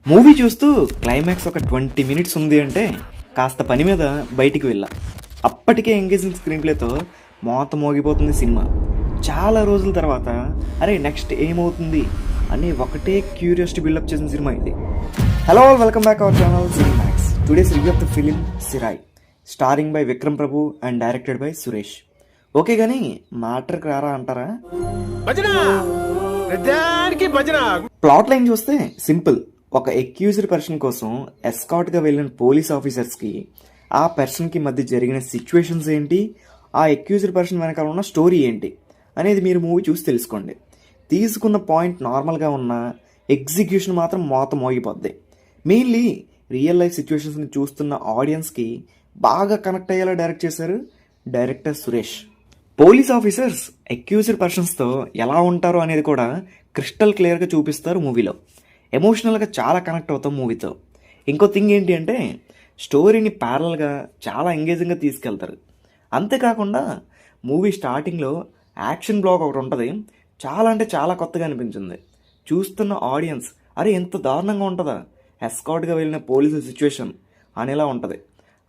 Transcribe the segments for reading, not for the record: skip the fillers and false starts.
Movie చూస్తూ climax ఒక 20 minutes ఉంది అంటే కాస్త పని మీద బయటికి వెళ్ళా. అప్పటికే ఎంగేజింగ్ స్క్రీన్ ప్లేతో మోత మోగిపోతుంది సినిమా. చాలా రోజుల తర్వాత అరే నెక్స్ట్ ఏమవుతుంది అని ఒకటే క్యూరియాసిటీ బిల్డప్ చేసిన సినిమా ఇది. Hello, welcome back our channel Cinemax. Today's review of the film Sirai, starring by Vikram Prabhu and directed by Suresh. Okay కానీ మ్యాటర్కి రారా అంటారా? ప్లాట్ లైన్ చూస్తే సింపుల్. ఒక అక్యూజ్డ్ పర్సన్ కోసం ఎస్కాట్గా వెళ్ళిన పోలీస్ ఆఫీసర్స్కి ఆ పర్సన్కి మధ్య జరిగిన సిచ్యువేషన్స్ ఏంటి, ఆ అక్యూజ్డ్ పర్సన్ వెనకాల ఉన్న స్టోరీ ఏంటి అనేది మీరు మూవీ చూసి తెలుసుకోండి. తీసుకున్న పాయింట్ నార్మల్గా ఉన్న ఎగ్జిక్యూషన్ మాత్రం మోత మోగిపోద్ది. మెయిన్లీ రియల్ లైఫ్ సిచ్యువేషన్స్ని చూస్తున్న ఆడియన్స్కి బాగా కనెక్ట్ అయ్యేలా డైరెక్ట్ చేశారు director Suresh. Police officers accused పర్సన్స్తో ఎలా ఉంటారో అనేది కూడా క్రిస్టల్ క్లియర్గా చూపిస్తారు మూవీలో. ఎమోషనల్గా చాలా కనెక్ట్ అవుతాం మూవీతో. ఇంకో థింగ్ ఏంటి అంటే స్టోరీని ప్యారల్గా చాలా ఎంగేజింగ్గా తీసుకెళ్తారు. అంతేకాకుండా మూవీ స్టార్టింగ్లో యాక్షన్ బ్లాక్ ఒకటి ఉంటుంది, చాలా అంటే చాలా కొత్తగా అనిపించింది. చూస్తున్న ఆడియన్స్ అరే ఎంత దారుణంగా ఉంటుందా ఎస్కాట్గా వెళ్ళిన పోలీసు సిచ్యువేషన్ అనేలా ఉంటుంది.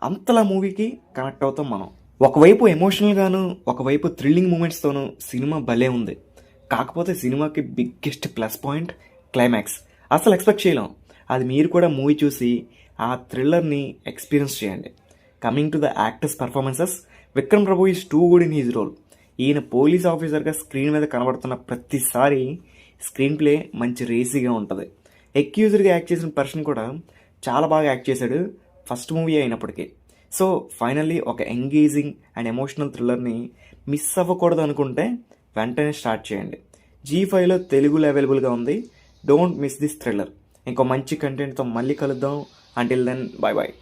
అంతలా మూవీకి కనెక్ట్ అవుతాం మనం. ఒకవైపు ఎమోషనల్గాను, ఒకవైపు థ్రిల్లింగ్ మూమెంట్స్తోనూ సినిమా భలే ఉంది. కాకపోతే సినిమాకి బిగ్గెస్ట్ ప్లస్ పాయింట్ క్లైమాక్స్. అసలు ఎక్స్పెక్ట్ చేయలేం. అది మీరు కూడా మూవీ చూసి ఆ థ్రిల్లర్ని ఎక్స్పీరియన్స్ చేయండి. Coming to the actors performances, Vikram Prabhu is too good in his role. ఈయన పోలీస్ ఆఫీసర్గా స్క్రీన్ మీద కనబడుతున్న ప్రతిసారి స్క్రీన్ ప్లే మంచి రేసీగా ఉంటుంది. అక్యూజ్డ్గా యాక్ట్ చేసిన పర్సన్ కూడా చాలా బాగా యాక్ట్ చేశాడు ఫస్ట్ మూవీ అయినప్పటికీ. సో ఫైనల్లీ ఒక ఎంగేజింగ్ అండ్ ఎమోషనల్ థ్రిల్లర్ని మిస్ అవ్వకూడదు అనుకుంటే వెంటనే స్టార్ట్ చేయండి. G5లో తెలుగులో అవైలబుల్గా ఉంది. Don't miss this thriller. ఇంకో మంచి కంటెంట్తో మళ్ళీ కలుద్దాం. Until then, bye bye.